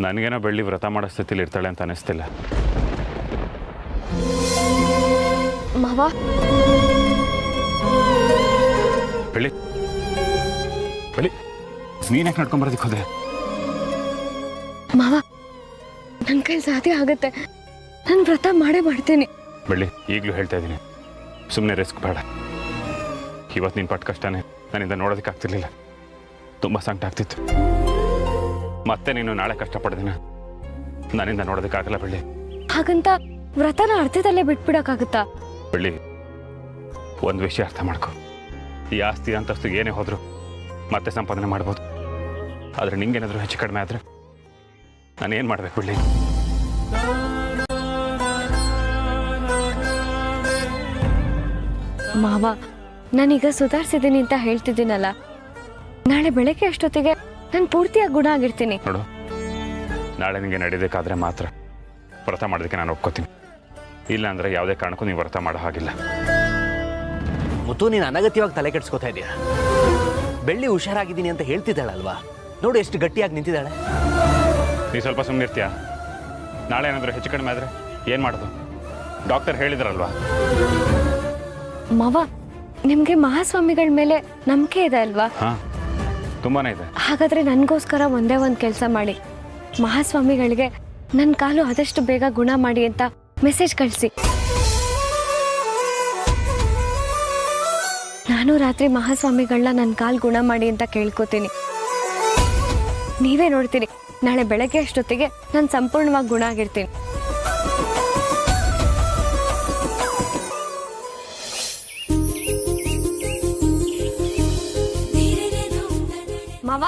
ನನಗೇನೋ ಬೆಳ್ಳಿ ವ್ರತ ಮಾಡೋ ಸ್ಥಿತಿಲಿ ಇರ್ತಾಳೆ ಅಂತ ಅನಿಸ್ತಿಲ್ಲ. ಮಾವ, ಬೆಳ್ಳಿ ಬೆಳ್ಳಿ ನೀನ್ ಯಾಕೆ ನಡ್ಕೊಂಬರೋದಕ್ಕೆ ಹೋದೆ? ಮಾವ, ನನ್ನ ಕೈ ಸಾಧ್ಯ ಆಗುತ್ತೆ. ನಾನು ವ್ರತ ಮಾಡೇ ಮಾಡ್ತೀನಿ. ಬೆಳ್ಳಿ, ಈಗಲೂ ಹೇಳ್ತಾ ಇದ್ದೀನಿ, ಸುಮ್ಮನೆ ರಿಸ್ಕ್ ಬೇಡ. ಇವತ್ತು ನಿನ್ನ ಪಟ್ಟು ಕಷ್ಟನೇ ನನ್ನಿಂದ ನೋಡೋದಕ್ಕೆ ಆಗ್ತಿರ್ಲಿಲ್ಲ. ತುಂಬ ಸಂಕಟ ಆಗ್ತಿತ್ತು. ಮತ್ತೆ ನೀನು ನಾಳೆ ಕಷ್ಟಪಡ್ದಿನ ನನ್ನಿಂದ ನೋಡೋದಕ್ಕಾಗಲ್ಲ ಬೆಳ್ಳಿ. ಹಾಗಂತ ವ್ರತನ ಅರ್ಧದಲ್ಲೇ ಬಿಟ್ಬಿಡಕ್ಕಾಗುತ್ತಾ? ಬೆಳ್ಳಿ, ಒಂದು ವಿಷಯ ಅರ್ಥ ಮಾಡ್ಕೊ. ಈ ಆಸ್ತಿ ಅಂತಸ್ತು ಏನೇ ಹೋದ್ರು ಮತ್ತೆ ಸಂಪಾದನೆ ಮಾಡ್ಬೋದು. ಆದರೆ ನಿಂಗೇನಾದರೂ ಹೆಚ್ಚು ಕಡಿಮೆ ಆದರೆ ನಾನೇನು ಮಾಡ್ಬೇಕು ಬೆಳ್ಳಿ? ಮಾವ, ನಾನೀಗ ಸುಧಾರಿಸಿದ್ದೀನಿ ಅಂತ ಹೇಳ್ತಿದ್ದೀನಲ್ಲ, ನಾಳೆ ಬೆಳಗ್ಗೆ ಅಷ್ಟೊತ್ತಿಗೆ ನಾನು ಪೂರ್ತಿಯಾಗಿ ಗುಣ ಆಗಿರ್ತೀನಿ. ನೋಡು, ನಾಳೆ ನಿಮಗೆ ನಡೀಬೇಕಾದ್ರೆ ಮಾತ್ರ ವ್ರತ ಮಾಡೋದಕ್ಕೆ ನಾನು ಒಪ್ಕೋತೀನಿ. ಇಲ್ಲ ಅಂದರೆ ಯಾವುದೇ ಕಾರಣಕ್ಕೂ ನೀವು ವ್ರತ ಮಾಡೋ ಹಾಗಿಲ್ಲ. ಮುತ್ತು, ನೀನು ಅನಗತ್ಯವಾಗಿ ತಲೆ ಕೆಡಿಸ್ಕೋತಾ ಇದೆಯಾ? ಬೆಳ್ಳಿ ಹುಷಾರಾಗಿದ್ದೀನಿ ಅಂತ ಹೇಳ್ತಿದ್ದಾಳಲ್ವಾ? ನೋಡು ಎಷ್ಟು ಗಟ್ಟಿಯಾಗಿ ನಿಂತಿದ್ದಾಳೆ. ನೀವು ಸ್ವಲ್ಪ ಸುಮ್ಮನೆ ಇರ್ತೀಯಾ? ನಾಳೆ ಏನಾದರೂ ಹೆಚ್ಚು ಕಡಿಮೆ ಆದರೆ ಏನು ಮಾಡೋದು? ಡಾಕ್ಟರ್ ಹೇಳಿದ್ರಲ್ವಾ? ಮಾವ, ನಿಮಗೆ ಮಹಾಸ್ವಾಮಿಗಳ ಮೇಲೆ ನಂಬಿಕೆ ಇದೆ ಅಲ್ವಾ? ಹಾಂ, ತುಂಬಾ ಇದೆ. ಹಾಗಾದರೆ ನನಗೋಸ್ಕರ ಒಂದೇ ಒಂದು ಕೆಲಸ ಮಾಡಿ. ಮಹಾಸ್ವಾಮಿಗಳಿಗೆ ನನ್ನ ಕಾಲು ಆದಷ್ಟು ಬೇಗ ಗುಣ ಮಾಡಿ ಅಂತ ಮೆಸೇಜ್ ಕಳಿಸಿ. ನಾನು ರಾತ್ರಿ ಮಹಾಸ್ವಾಮಿಗಳನ್ನ ನನ್ನ ಕಾಲು ಗುಣ ಮಾಡಿ ಅಂತ ಕೇಳ್ಕೊತೀನಿ. ನೀವೇ ನೋಡ್ತೀರಿ, ನಾಳೆ ಬೆಳಗ್ಗೆ ಅಷ್ಟೊತ್ತಿಗೆ ನಾನು ಸಂಪೂರ್ಣವಾಗಿ ಗುಣ ಆಗಿರ್ತೀನಿ. ಮಾವ,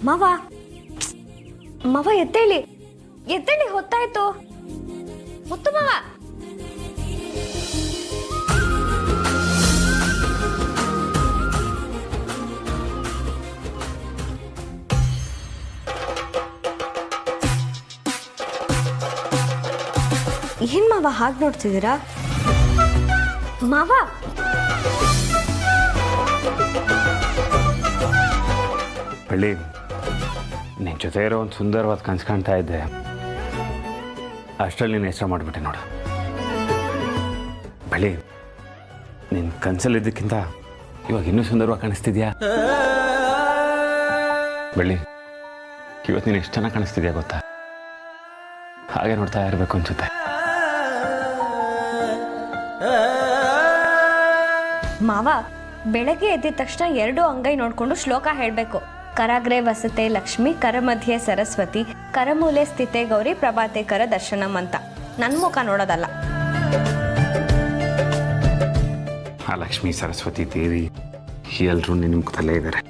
ಮಾವ, ಮಾವ, ಎದ್ದೇಳಿ, ಎದ್ದೇಳಿ, ಹೊತ್ತಾಯ್ತು. ಮುತ್ತು ಮಾವ, ಏನ್ ಮಾವ ಹಾಗೆ ನೋಡ್ತಿದ್ದೀರಾ? ಮಾವ, ಬೆಳ್ಳಿ, ನಿನ್ನ ಜೊತೆ ಇರೋ ಒಂದು ಸುಂದರವಾದ ಕನಸು ಕಾಣ್ತಾ ಇದ್ದೆ. ಅಷ್ಟರಲ್ಲಿ ನೀನು ಹೆಸರು ಮಾಡಿಬಿಟ್ಟೆ ನೋಡು. ಬೆಳ್ಳಿ, ನಿನ್ನ ಕನಸಲ್ಲಿದ್ದಕ್ಕಿಂತ ಇವಾಗ ಇನ್ನೂ ಸುಂದರವಾಗಿ ಕಾಣಿಸ್ತಿದ್ಯಾ? ಬೆಳ್ಳಿ, ಇವತ್ತು ನೀನು ಎಷ್ಟು ಚೆನ್ನಾಗಿ ಕಾಣಿಸ್ತಿದ್ಯಾ ಗೊತ್ತಾ? ಹಾಗೆ ನೋಡ್ತಾ ಇರಬೇಕು ಅನ್ಸುತ್ತೆ. ಮಾವ, ಬೆಳಗ್ಗೆ ಎದ್ದಿದ ತಕ್ಷಣ 2 ಅಂಗೈ ನೋಡ್ಕೊಂಡು ಶ್ಲೋಕ ಹೇಳಬೇಕು. ಕರಾಗ್ರೆ ವಸತೆ ಲಕ್ಷ್ಮಿ, ಕರಮಧ್ಯೆ ಸರಸ್ವತಿ, ಕರಮೂಲೆ ಸ್ಥಿತೆ ಗೌರಿ, ಪ್ರಭಾತೆ ಕರ ದರ್ಶನಂ ಅಂತ. ನನ್ನ ಮುಖ ನೋಡೋದಲ್ಲ. ಆ ಲಕ್ಷ್ಮೀ ಸರಸ್ವತಿ ದೇವಿ ಎಲ್ಲರೂ ನಿನ್ನ ಮುಖದಲ್ಲೇ ಇದ್ದಾರೆ.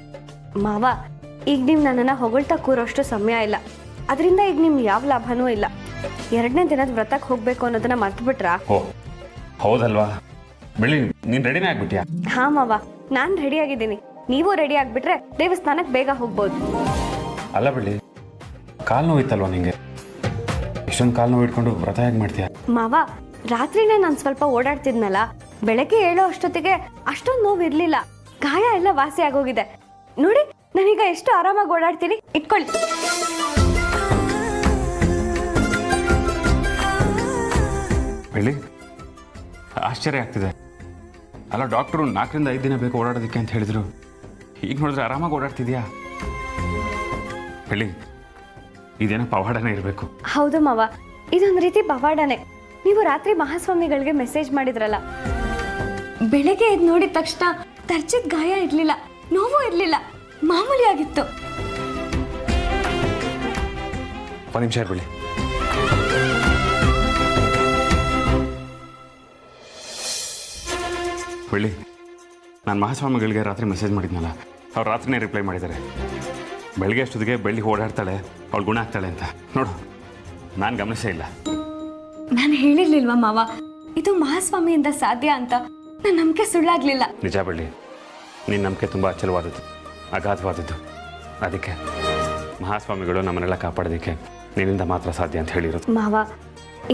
ಮಾವ, ಈಗ ನೀವು ನನ್ನನ್ನು ಹೊಗಳ್ತಾ ಕೂರೋಷ್ಟು ಸಮಯ ಇಲ್ಲ. ಅದರಿಂದ ಈಗ ನಿಮ್ಗೆ ಯಾವ ಲಾಭನೂ ಇಲ್ಲ. 2ನೇ ದಿನದ ವ್ರತಕ್ಕೆ ಹೋಗ್ಬೇಕು ಅನ್ನೋದನ್ನ ಮರ್ತ್ಬಿಟ್ರಾ? ಓ, ಹೌದಲ್ವಾ? ಬೆಳ್ಳಿ, ನೀನು ರೆಡಿನೇ ಆಗ್ಬಿಟ್ಯಾ? ಹಾಂ ಮಾವ, ನಾನು ರೆಡಿ ಆಗಿದ್ದೀನಿ. ನೀವು ರೆಡಿ ಆಗಿಬಿಟ್ರೆ ದೇವಸ್ಥಾನಕ್ಕೆ ಬೇಗ ಹೋಗ್ಬೋದು. ಅಲ್ಲ ಬೆಳ್ಳಿ, ಕಾಲು ನೋವಿತ್ತಲ್ವಾ ನಿಂಗೆ? ಇಷ್ಟೊಂದು ಕಾಲು ನೋವು ಇಟ್ಕೊಂಡು ವ್ರತ ಹೇಗೆ ಮಾಡ್ತೀಯಾ? ಮಾವ, ರಾತ್ರಿನೇ ನಾನು ಸ್ವಲ್ಪ ಓಡಾಡ್ತಿದ್ನಲ್ಲ, ಬೆಳಗ್ಗೆ ಹೇಳೋ ಅಷ್ಟೊತ್ತಿಗೆ ಅಷ್ಟೊಂದು ನೋವು ಇರಲಿಲ್ಲ. ಗಾಯ ಎಲ್ಲ ವಾಸಿ ಆಗೋಗಿದೆ. ನೋಡಿ, ನಾನೀಗ ಎಷ್ಟು ಆರಾಮಾಗಿ ಓಡಾಡ್ತೀನಿ. ಇಟ್ಕೊಳ್ಳಿ. ಬೆಳ್ಳಿ, ಆಶ್ಚರ್ಯ ಆಗ್ತಿದೆ. ಅಲ್ಲ, ಡಾಕ್ಟ್ರು 4 ರಿಂದ 5 ದಿನ ಬೇಕು ಓಡಾಡೋದಕ್ಕೆ ಅಂತ ಹೇಳಿದ್ರು. ಈಗ ನೋಡಿದ್ರೆ ಆರಾಮಾಗಿ ಓಡಾಡ್ತಿದ್ಯಾ? ಬೆಳ್ಳಿ, ಇದೇನೋ ಪವಾಡನೇ ಇರಬೇಕು. ಹೌದು ಮಾವ, ಇದೊಂದು ರೀತಿ ಪವಾಡನೆ. ನೀವು ರಾತ್ರಿ ಮಹಾಸ್ವಾಮಿಗಳಿಗೆ ಮೆಸೇಜ್ ಮಾಡಿದ್ರಲ್ಲ, ಬೆಳಗ್ಗೆ ಎದ್ದು ನೋಡಿದ ತಕ್ಷಣ ತರ್ಚಿದ ಗಾಯ ಇರಲಿಲ್ಲ, ನೋವು ಇರಲಿಲ್ಲ, ಮಾಮೂಲಿ ಆಗಿತ್ತು. ಒಂದು ನಿಮಿಷ ಬೆಳ್ಳಿ. ಬೆಳ್ಳಿ, ನಾನು ಮಹಾಸ್ವಾಮಿಗಳಿಗೆ ರಾತ್ರಿ ಮೆಸೇಜ್ ಮಾಡಿದ್ನಲ್ಲ, ಅವ್ರು ರಾತ್ರಿನೇ ರಿಪ್ಲೈ ಮಾಡಿದ್ದಾರೆ. ಬೆಳಗ್ಗೆ ಅಷ್ಟೊತ್ತಿಗೆ ಬೆಳ್ಳಿ ಓಡಾಡ್ತಾಳೆ, ಅವಳು ಗುಣ ಆಗ್ತಾಳೆ ಅಂತ. ನೋಡು, ನಾನು ಗಮನಿಸೇ ಇಲ್ಲ. ನಾನು ಹೇಳಿರ್ಲಿಲ್ವಾ ಮಾವ, ಇದು ಮಹಾಸ್ವಾಮಿಯಿಂದ ಸಾಧ್ಯ ಅಂತ? ನನ್ನ ನಂಬಿಕೆ ಸುಳ್ಳಾಗ್ಲಿಲ್ಲ. ನಿಜ ಬೆಳ್ಳಿ, ನಿನ್ನ ನಂಬಿಕೆ ತುಂಬ ಅಚಲವಾದದ್ದು, ಅಗಾಧವಾದದ್ದು. ಅದಕ್ಕೆ ಮಹಾಸ್ವಾಮಿಗಳು ನಮ್ಮನ್ನೆಲ್ಲ ಕಾಪಾಡೋದಕ್ಕೆ ನಿನ್ನಿಂದ ಮಾತ್ರ ಸಾಧ್ಯ ಅಂತ ಹೇಳಿರೋದು. ಮಾವ,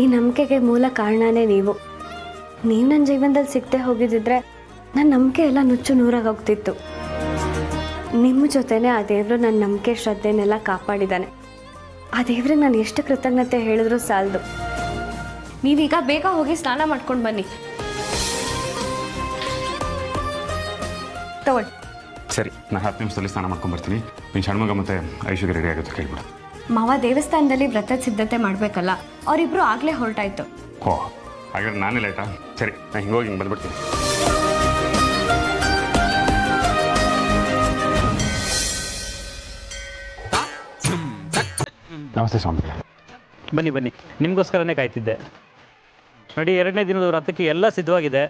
ಈ ನಂಬಿಕೆಗೆ ಮೂಲ ಕಾರಣನೇ ನೀವು. ನೀವು ನನ್ನ ಜೀವನದಲ್ಲಿ ಸಿಗದೆ ಹೋಗಿದ್ದಿದ್ರೆ ನನ್ನ ನಂಬಿಕೆ ಎಲ್ಲ ನುಚ್ಚು ನೂರಾಗಿ ಹೋಗ್ತಿತ್ತು. ನಿಮ್ಮ ಜೊತೆನೇ ಆ ದೇವರು ನನ್ನ ನಂಬಿಕೆ ಶ್ರದ್ಧೆನೆಲ್ಲ ಕಾಪಾಡಿದ್ದಾನೆ. ಆ ದೇವ್ರಿಗೆ ನಾನು ಎಷ್ಟು ಕೃತಜ್ಞತೆ ಹೇಳಿದ್ರೂ ಸಾಲದು. ನೀವೀಗ ಬೇಗ ಹೋಗಿ ಸ್ನಾನ ಮಾಡ್ಕೊಂಡು ಬನ್ನಿ. ತಗೊಳ್ಳಿ. ಸರಿ, ನಾನು 10 ನಿಮಿಷದಲ್ಲಿ ಸ್ನಾನ ಮಾಡ್ಕೊಂಡ್ಬರ್ತೀನಿ. ನೀನು ಷಣ್ಮುಗ ಮತ್ತು ಐಶ್ವರ್ಯ ರೆಡಿ ಆಗುತ್ತೆ ಕೇಳ್ಬಿಡು. ಮಾವ ದೇವಸ್ಥಾನದಲ್ಲಿ ವ್ರತದ ಸಿದ್ಧತೆ ಮಾಡಬೇಕಲ್ಲ, ಅವರಿಬ್ರು ಆಗಲೇ ಹೊರಟಾಯ್ತು. ಓ, ಹಾಗಾದ್ರೆ ನಾನೇ ಲೇಟಾ? ಸರಿ, ನಾನು ಹಿಂಗೋಗಿ ಹಿಂಗೆ ಬಂದ್ಬಿಡ್ತೀನಿ. ನಮಸ್ತೆ ಸ್ವಾಮಿ. ಬನ್ನಿ ಬನ್ನಿ, ನಿಮಗೋಸ್ಕರನೇ ಕಾಯ್ತಿದ್ದೆ. ನೋಡಿ, 2ನೇ ದಿನದ ವ್ರತಕ್ಕೆ ಎಲ್ಲ ಸಿದ್ಧವಾಗಿದೆ.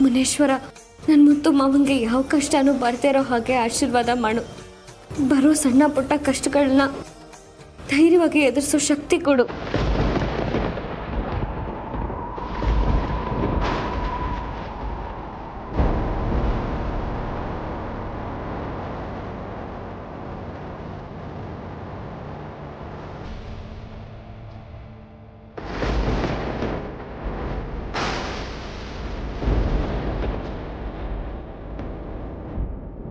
ಮುನೇಶ್ವರ, ನನ್ನ ಮುತ್ತು ಮಾವಂಗೆ ಯಾವ ಕಷ್ಟನೂ ಬರ್ದೇ ಇರೋ ಹಾಗೆ ಆಶೀರ್ವಾದ ಮಾಡು. ಬರೋ ಸಣ್ಣ ಪುಟ್ಟ ಕಷ್ಟಗಳನ್ನ ಧೈರ್ಯವಾಗಿ ಎದುರಿಸೋ ಶಕ್ತಿ ಕೊಡು.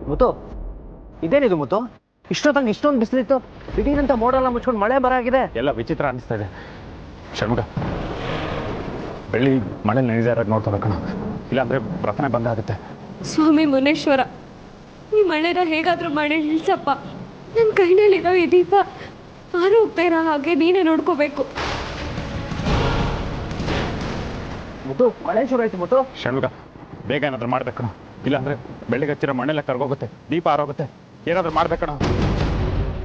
ಮುತ್ತು, ಇದೇನಿದು ಮುತ್ತು? ಇಷ್ಟೊತ್ತಂಗೆ ಇಷ್ಟೊಂದು ಬಿಸಿಲಿತ್ತು, ದಿಢೀರಂತ ಮೋಡಲ್ಲ ಮುಚ್ಕೊಂಡು ಮಳೆ ಬರಾಗಿದೆ. ಎಲ್ಲ ವಿಚಿತ್ರ ಅನಿಸ್ತಾ ಇದೆ. ಷಣ್ಮುಗ, ಬೆಳ್ಳಿ ಮಳೆ ನೆನೆದಾರಾಗ ನೋಡ್ತಾ ಕಣ, ಇಲ್ಲಾಂದರೆ ವ್ರತನೇ ಬಂದಾಗುತ್ತೆ. ಸ್ವಾಮಿ ಮುನೇಶ್ವರ, ಈ ಮಳೆನ ಹೇಗಾದರೂ ಮಾಡಿ ನಿಲ್ಸಪ್ಪ. ನನ್ನ ಕೈನಲ್ಲಿರೋ ಈ ದೀಪ ಆರು ಹೋಗ್ತಾ ಇರೋ ಹಾಗೆ ನೀನೇ ನೋಡ್ಕೋಬೇಕು. ಮುತ್ತು, ಮಳೆ ಶುರು ಆಯ್ತು ಮುತ್ತು. ಷಣ್ಮುಗ, ಬೇಗ ಏನಾದರೂ ಮಾಡ್ಬೇಕಣ, ಇಲ್ಲಾಂದರೆ ಬೆಳ್ಳಿಗೆ ಹಚ್ಚಿರೋ ಮಣ್ಣೆಲ್ಲ ಕರ್ಗೋಗುತ್ತೆ, ದೀಪ ಆರೋಗುತ್ತೆ. ಏನಾದರೂ ಮಾಡ್ಬೇಕಣ.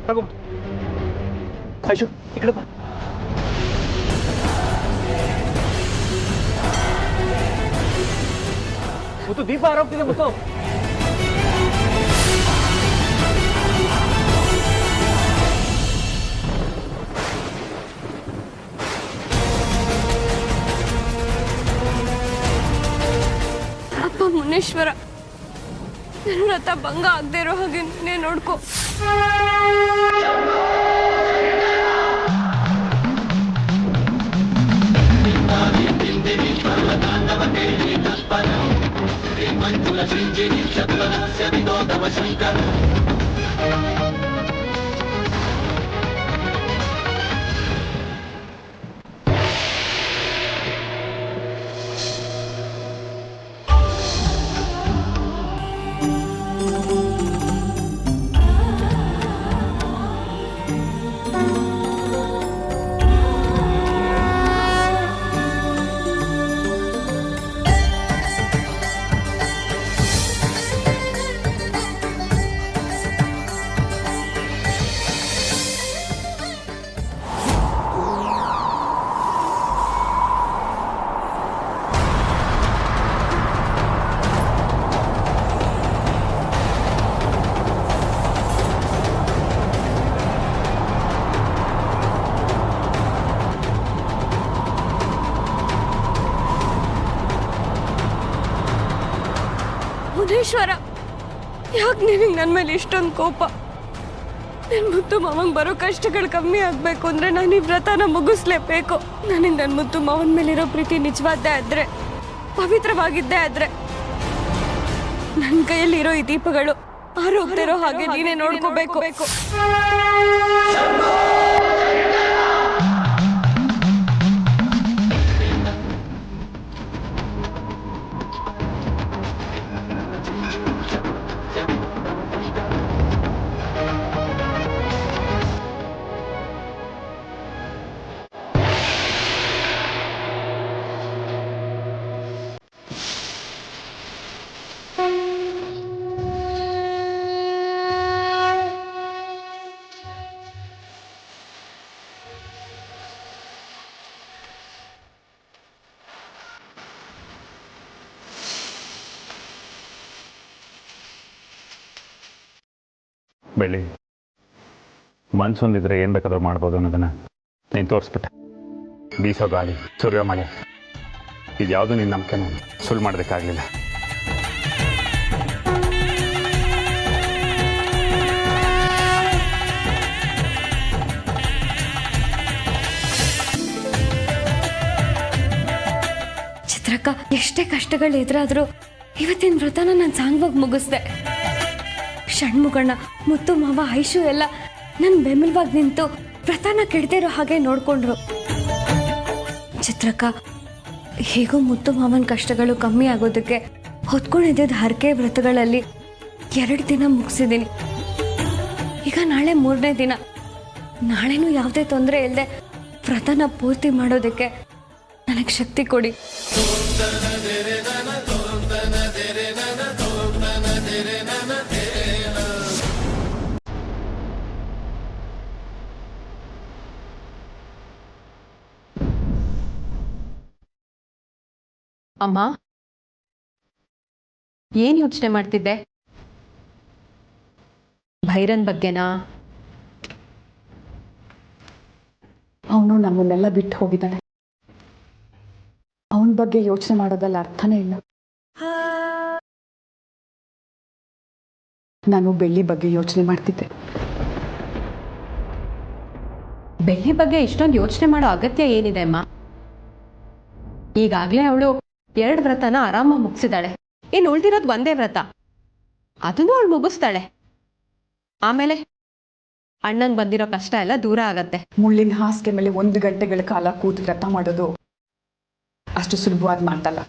ತಗೋ ಐಶು, ಈ ಕಡೆ ಬಾ. ಮುತ್ತು, ದೀಪ ಆರೋಗ್ತಿದೆ ಮುತ್ತು. ಅಪ್ಪ ಮುನೇಶ್ವರ, ನನ್ನ ವ್ರತ ಭಂಗ ಆಗದೆ ಇರೋ ಹಾಗೆ ನೀನೇ ನೋಡ್ಕೋ. ಮುನೇಶ್ವರ, ಯಾಕೆ ನಿನಗೆ ನನ್ನ ಮೇಲೆ ಇಷ್ಟೊಂದು ಕೋಪ? ನನ್ನ ಮುತ್ತು ಮಾವಂಗೆ ಬರೋ ಕಷ್ಟಗಳು ಕಮ್ಮಿ ಆಗಬೇಕು ಅಂದರೆ ನಾನು ಈ ವ್ರತನ ಮುಗಿಸ್ಲೇಬೇಕು. ನನಗೆ ನನ್ನ ಮುತ್ತು ಮಾವನ ಮೇಲಿರೋ ಪ್ರೀತಿ ನಿಜವಾದ್ದೇ ಆದರೆ, ಪವಿತ್ರವಾಗಿದ್ದೇ ಆದರೆ, ನನ್ನ ಕೈಯಲ್ಲಿರೋ ಈ ದೀಪಗಳು ಆರೋಗ್ತಿರೋ ಹಾಗೆ ನೀನೇ ನೋಡ್ಕೋಬೇಕು. ಬೆಳ್ಳಿ, ಮನ್ಸೊಂದಿದ್ರೆ ಏನು ಬೇಕಾದ್ರೂ ಮಾಡ್ಬೋದು ಅನ್ನೋದನ್ನು ನೀನು ತೋರಿಸ್ಬಿಟ್ಟೆ. ಬೀಸೋ ಗಾಳಿ, ಸುರಿಯೋ ಮಳೆ, ಇದ್ಯಾವುದು ನಿನ್ನ ನಂಬಿಕೆನ ಸುಳ್ಳು ಮಾಡೋದಕ್ಕಾಗಲಿಲ್ಲ. ಚಿತ್ರಕ್ಕ, ಎಷ್ಟೇ ಕಷ್ಟಗಳು ಎದುರಾದ್ರೂ ಇವತ್ತಿನ ವ್ರತನ ನಾನು ಸಾಂಗವಾಗಿ ಮುಗಿಸ್ದೆ. ಷಣ್ಮುಗಣ್ಣ, ಮುತ್ತು ಮಾವ, ಐಶು ಎಲ್ಲ ನನ್ನ ಬೆಂಬಲವಾಗಿ ನಿಂತು ವ್ರತನ ಕೆಡದಿರೋ ಹಾಗೆ ನೋಡ್ಕೊಂಡ್ರು. ಚಿತ್ರಕ್ಕ, ಹೇಗೋ ಮುತ್ತು ಮಾವನ ಕಷ್ಟಗಳು ಕಮ್ಮಿ ಆಗೋದಕ್ಕೆ ಹೊತ್ಕೊಂಡಿದ್ದ ಹರಕೆ ವ್ರತಗಳಲ್ಲಿ 2 ದಿನ ಮುಗಿಸಿದ್ದೀನಿ. ಈಗ ನಾಳೆ 3ನೇ ದಿನ. ನಾಳೆನೂ ಯಾವುದೇ ತೊಂದರೆ ಇಲ್ಲದೆ ವ್ರತನ ಪೂರ್ತಿ ಮಾಡೋದಕ್ಕೆ ನನಗೆ ಶಕ್ತಿ ಕೊಡಿ. ಅಮ್ಮ, ಏನ್ ಯೋಚನೆ ಮಾಡ್ತಿದ್ದೆ? ಭೈರನ್ ಬಗ್ಗೆನಾ? ಅವನು ನಮ್ಮನ್ನೆಲ್ಲ ಬಿಟ್ಟು ಹೋಗಿದ್ದಾನೆ. ಅವನ ಬಗ್ಗೆ ಯೋಚನೆ ಮಾಡೋದಲ್ಲ ಅರ್ಥನೇ ಇಲ್ಲ. ನಾನು ಬೆಳ್ಳಿ ಬಗ್ಗೆ ಯೋಚನೆ ಮಾಡ್ತಿದ್ದೆ. ಬೆಳ್ಳಿ ಬಗ್ಗೆ ಇಷ್ಟೊಂದು ಯೋಚನೆ ಮಾಡೋ ಅಗತ್ಯ ಏನಿದೆ ಅಮ್ಮ? ಈಗಾಗಲೇ ಅವಳು 2 ವ್ರತನ ಆರಾಮಾಗಿ ಮುಗಿಸಿದಾಳೆ. ಇನ್ನು ಉಳ್ದಿರೋದು 1ದೇ ವ್ರತ, ಅದನ್ನು ಅವಳು ಮುಗಿಸ್ತಾಳೆ. ಆಮೇಲೆ ಅಣ್ಣಂಗೆ ಬಂದಿರೋ ಕಷ್ಟ ಎಲ್ಲ ದೂರ ಆಗತ್ತೆ. ಮುಳ್ಳಿನ ಹಾಸಿಗೆ ಮೇಲೆ 1 ಗಂಟೆಗಳ ಕಾಲ ಕೂತು ವ್ರತ ಮಾಡೋದು ಅಷ್ಟು ಸುಲಭವಾದ ಮಾತಲ್ಲ.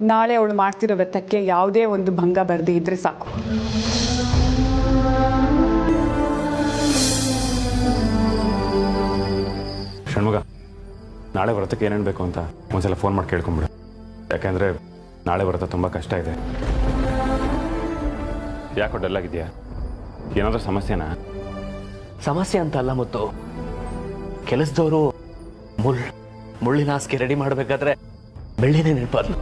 ನಾಳೆ ಅವಳು ಮಾಡ್ತಿರೋ ವ್ರತಕ್ಕೆ ಯಾವುದೇ ಒಂದು ಭಂಗ ಬರದೇ ಇದ್ರೆ ಸಾಕು. ಷಣ್ಮುಗ, ನಾಳೆ ವ್ರತಕ್ಕೆ ಏನೇನು ಬೇಕು ಅಂತ ಒಂದ್ಸಲ ಫೋನ್ ಮಾಡಿ ಕೇಳ್ಕೊಂಬಿಡು. ಯಾಕೆಂದರೆ ನಾಳೆ ವ್ರತ ತುಂಬ ಕಷ್ಟ ಇದೆ. ಯಾಕೋ ಡಲ್ ಆಗಿದೆಯಾ? ಏನಾದರೂ ಸಮಸ್ಯೆನಾ? ಸಮಸ್ಯೆ ಅಂತ ಅಲ್ಲ ಮುತ್ತು, ಕೆಲಸದವರು ಮುಳ್ಳಿನ ಹಾಸಿಗೆ ರೆಡಿ ಮಾಡಬೇಕಾದ್ರೆ ಬೆಳ್ಳಿನೇ ನೆನಪಾದ್ಲು.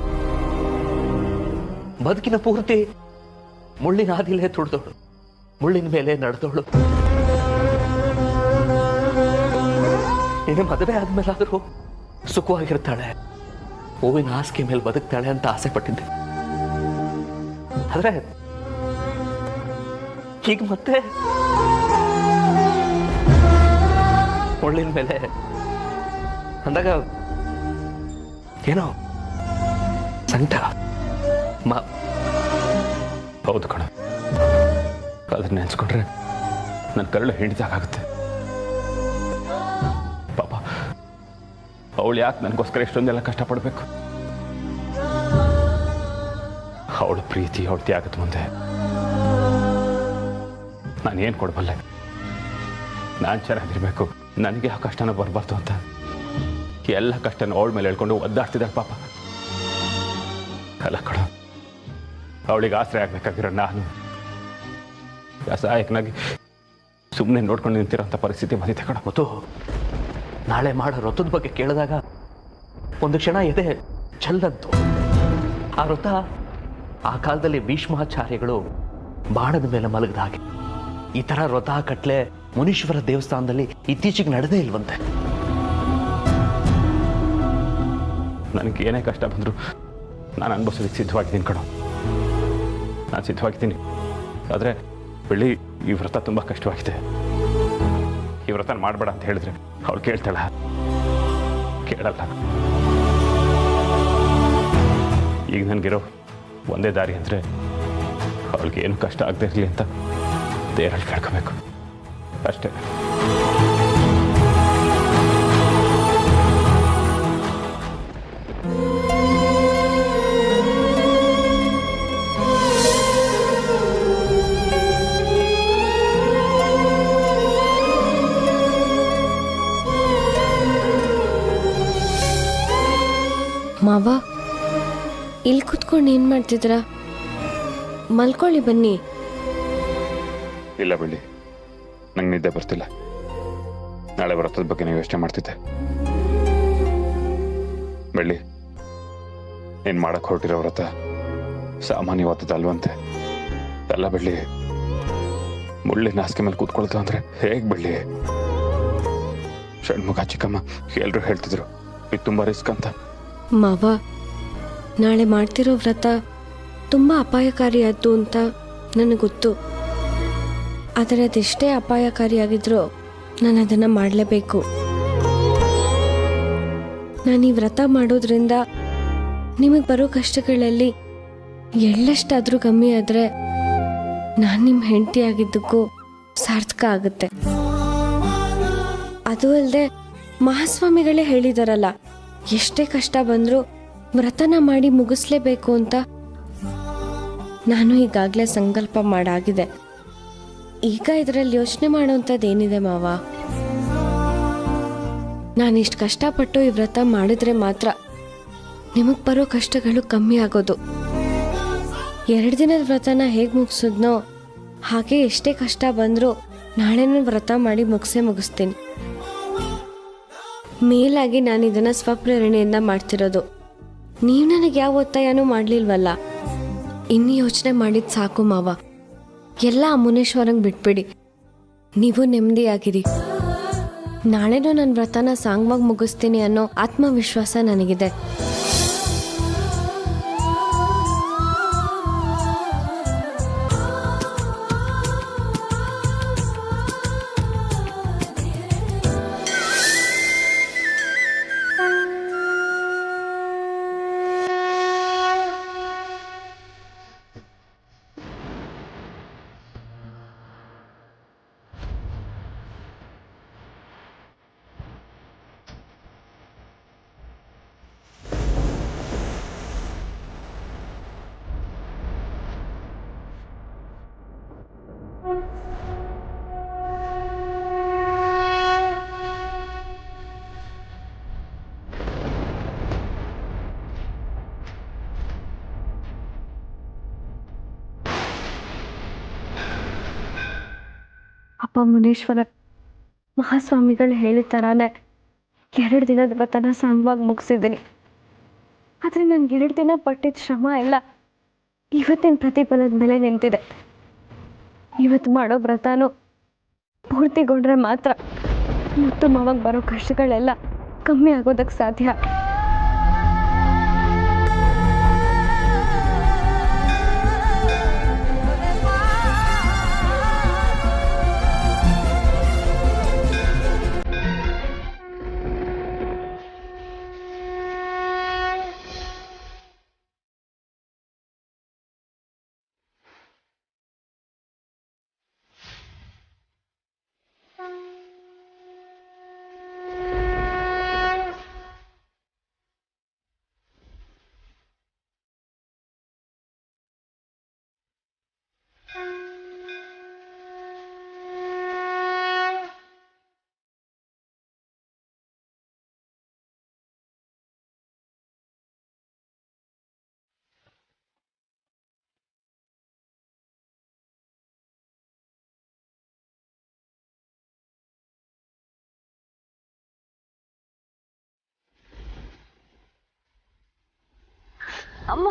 ಬದುಕಿನ ಪೂರ್ತಿ ಮುಳ್ಳಿನ ಹಾದಿಲೇ ತುಳಿದವಳು, ಮುಳ್ಳಿನ ಮೇಲೆ ನಡೆದವಳು. ಇನ್ನು ಮದುವೆ ಆದ್ಮೇಲಾದರೂ ಸುಖವಾಗಿರ್ತಾಳೆ, ಹೂವಿನ ಹಾಸಿಗೆ ಮೇಲೆ ಬದುಕ್ತಾಳೆ ಅಂತ ಆಸೆ ಪಟ್ಟಿದ್ದೆ. ಆದ್ರೆ ಈಗ ಮತ್ತೆ ಮುಳ್ಳಿನ ಮೇಲೆ ಅಂದಾಗ ಏನೋ ಸಂಕಟ. ಹೌದು ಕಣ, ಅದನ್ನ ನೆನೆಸ್ಕೊಂಡ್ರೆ ನನ್ನ ಕರಳು ಹಿಡಿದಾಗುತ್ತೆ. ಪಾಪ, ಅವಳು ಯಾಕೆ ನನಗೋಸ್ಕರ ಎಷ್ಟೊಂದೆಲ್ಲ ಕಷ್ಟಪಡಬೇಕು? ಅವಳ ಪ್ರೀತಿ, ಅವಳ ತ್ಯಾಗದ ಮುಂದೆ ನಾನೇನು ಕೊಡಬಲ್ಲೆ? ನಾನು ಚೆನ್ನಾಗಿರ್ಬೇಕು, ನನಗೆ ಆ ಕಷ್ಟನ ಬರಬಾರ್ದು ಅಂತ ಎಲ್ಲ ಕಷ್ಟನ ಅವಳ ಮೇಲೆ ಹೇಳ್ಕೊಂಡು ಒದ್ದಾಡ್ತಿದ್ದಾಳೆ ಪಾಪ. ಅಲ್ಲ ಕಣ, ಅವಳಿಗೆ ಆಶ್ರಯ ಆಗಬೇಕಾಗಿರೋ ನಾನು ಅಸಹಾಯಕನಾಗಿ ಸುಮ್ಮನೆ ನೋಡ್ಕೊಂಡು ನಿಂತಿರೋಂಥ ಪರಿಸ್ಥಿತಿ ಬಂದಿದೆ ಕಣ. ಮತ್ತು ನಾಳೆ ಮಾಡೋ ವ್ರತದ ಬಗ್ಗೆ ಕೇಳಿದಾಗ ಒಂದು ಕ್ಷಣ ಎದೆ ಚೆಲ್ಲಂತು. ಆ ವ್ರತ ಆ ಕಾಲದಲ್ಲಿ ಭೀಷ್ಮಾಚಾರ್ಯಗಳು ಬಾಣದ ಮೇಲೆ ಮಲಗಿದ ಹಾಗೆ. ಈ ಥರ ವ್ರತ ಕಟ್ಲೆ ಮುನೀಶ್ವರ ದೇವಸ್ಥಾನದಲ್ಲಿ ಇತ್ತೀಚೆಗೆ ನಡೆದೇ ಇಲ್ವಂತೆ. ನನಗೆ ಏನೇ ಕಷ್ಟ ಬಂದರೂ ನಾನು ಅನುಭವಿಸೋದಕ್ಕೆ ಸಿದ್ಧವಾಗಿದ್ದೀನಿ ಕಣೋ, ನಾನು ಸಿದ್ಧವಾಗಿದ್ದೀನಿ. ಆದರೆ ಬೆಳ್ಳಿ, ಈ ವ್ರತ ತುಂಬ ಕಷ್ಟವಾಗಿದೆ. ಈ ವ್ರತ ಮಾಡಬೇಡ ಅಂತ ಹೇಳಿದ್ರೆ ಅವಳು ಕೇಳ್ತಾಳ? ಕೇಳಲ್ಲ. ಈಗ ನನಗಿರೋ ಒಂದೇ ದಾರಿ ಅಂದರೆ ಅವಳಿಗೆ ಏನು ಕಷ್ಟ ಆಗದೆ ಇರಲಿ ಅಂತ ದೇವರಲ್ಲಿ ಕೇಳ್ಕೋಬೇಕು ಅಷ್ಟೇ. ಮಾವ, ಇಲ್ಲಿ ಕುತ್ಕೊಂಡು ಏನು ಮಾಡ್ತಿದ್ರ? ಮಲ್ಕೊಳ್ಳಿ, ಬನ್ನಿ. ಇಲ್ಲ ಬೆಳ್ಳಿ, ನಂಗೆ ನಿದ್ದೆ ಬರ್ತಿಲ್ಲ. ನಾಳೆ ವ್ರತದ ಬಗ್ಗೆ ನೀವು ಯೋಚನೆ ಮಾಡ್ತಿದ್ದೆ. ಬೆಳ್ಳಿ, ನೀನು ಮಾಡಕ್ಕೆ ಹೊರಟಿರೋ ವ್ರತ ಸಾಮಾನ್ಯವಾದದ್ದು ಅಲ್ವಂತೆ. ಅಲ್ಲ ಬೆಳ್ಳಿ, ಮುಳ್ಳಿನ ಹಾಸಿಗೆ ಮೇಲೆ ಕೂತ್ಕೊಳ್ತು ಅಂದ್ರೆ ಹೇಗೆ ಬಿಡ್ಲಿ? ಷಣ್ಮುಖ ಚಿಕ್ಕಮ್ಮ ಎಲ್ಲರೂ ಹೇಳ್ತಿದ್ರು ಇದು ತುಂಬಾ ರಿಸ್ಕ್ ಅಂತ. ಮಾವ, ನಾಳೆ ಮಾಡ್ತಿರೋ ವ್ರತ ತುಂಬ ಅಪಾಯಕಾರಿಯಾದ್ದು ಅಂತ ನನಗೆ ಗೊತ್ತು. ಆದರೆ ಅದೆಷ್ಟೇ ಅಪಾಯಕಾರಿಯಾಗಿದ್ರೂ ನಾನು ಅದನ್ನು ಮಾಡಲೇಬೇಕು. ನಾನು ಈ ವ್ರತ ಮಾಡೋದ್ರಿಂದ ನಿಮಗೆ ಬರೋ ಕಷ್ಟಗಳಲ್ಲಿ ಎಳ್ಳಷ್ಟಾದರೂ ಕಮ್ಮಿ ಆದರೆ ನಾನು ನಿಮ್ಮ ಹೆಂಡತಿ ಆಗಿದ್ದಕ್ಕೂ ಸಾರ್ಥಕ ಆಗುತ್ತೆ. ಅದು ಅಲ್ಲದೆ ಮಹಾಸ್ವಾಮಿಗಳೇ ಹೇಳಿದಾರಲ್ಲ, ಎಷ್ಟೇ ಕಷ್ಟ ಬಂದರೂ ವ್ರತನ ಮಾಡಿ ಮುಗಿಸ್ಲೇಬೇಕು ಅಂತ. ನಾನು ಈಗಾಗಲೇ ಸಂಕಲ್ಪ ಮಾಡಾಗಿದೆ. ಈಗ ಇದರಲ್ಲಿ ಯೋಚನೆ ಮಾಡೋಂಥದ್ದೇನಿದೆ ಮಾವ? ನಾನಿಷ್ಟು ಕಷ್ಟಪಟ್ಟು ಈ ವ್ರತ ಮಾಡಿದ್ರೆ ಮಾತ್ರ ನಿಮಗೆ ಬರೋ ಕಷ್ಟಗಳು ಕಮ್ಮಿ ಆಗೋದು. 2 ದಿನದ ವ್ರತನ ಹೇಗೆ ಮುಗಿಸಿದ್ನೋ ಹಾಗೆ ಎಷ್ಟೇ ಕಷ್ಟ ಬಂದರೂ ನಾಳೆನೂ ವ್ರತ ಮಾಡಿ ಮುಗಿಸ್ತೀನಿ. ಮೇಲಾಗಿ ನಾನು ಇದನ್ನು ಸ್ವಪ್ರೇರಣೆಯಿಂದ ಮಾಡ್ತಿರೋದು. ನೀವು ನನಗೆ ಯಾವ ಒತ್ತಾಯನೂ ಮಾಡಲಿಲ್ವಲ್ಲ. ಇನ್ನು ಯೋಚನೆ ಮಾಡಿದ್ದು ಸಾಕು ಮಾವ. ಎಲ್ಲ ಆ ಮುನೇಶ್ವರಂಗೆ ಬಿಟ್ಬಿಡಿ. ನೀವು ನೆಮ್ಮದಿಯಾಗಿರಿ. ನಾಳೆನೂ ನನ್ನ ವ್ರತನ ಸಾಂಗವಾಗಿ ಮುಗಿಸ್ತೀನಿ ಅನ್ನೋ ಆತ್ಮವಿಶ್ವಾಸ ನನಗಿದೆ. ಅಪ್ಪ ಮುನೀಶ್ವರ, ಮಹಾಸ್ವಾಮಿಗಳು ಹೇಳಿದ ಥರಾನೇ 2 ದಿನದ ವ್ರತನ ಸಾಂಗವಾಗಿ ಮುಗಿಸಿದ್ದೀನಿ. ಆದರೆ ನನಗೆ 2 ದಿನ ಪಟ್ಟಿದ್ದ ಶ್ರಮ ಎಲ್ಲ ಇವತ್ತಿನ ಪ್ರತಿಫಲದ ಮೇಲೆ ನಿಂತಿದೆ. ಇವತ್ತು ಮಾಡೋ ವ್ರತನೂ ಪೂರ್ತಿಗೊಂಡ್ರೆ ಮಾತ್ರ ಮತ್ತು ಮಾವಾಗ ಬರೋ ಕಷ್ಟಗಳೆಲ್ಲ ಕಮ್ಮಿ ಆಗೋದಕ್ಕೆ ಸಾಧ್ಯ. ಅಮ್ಮ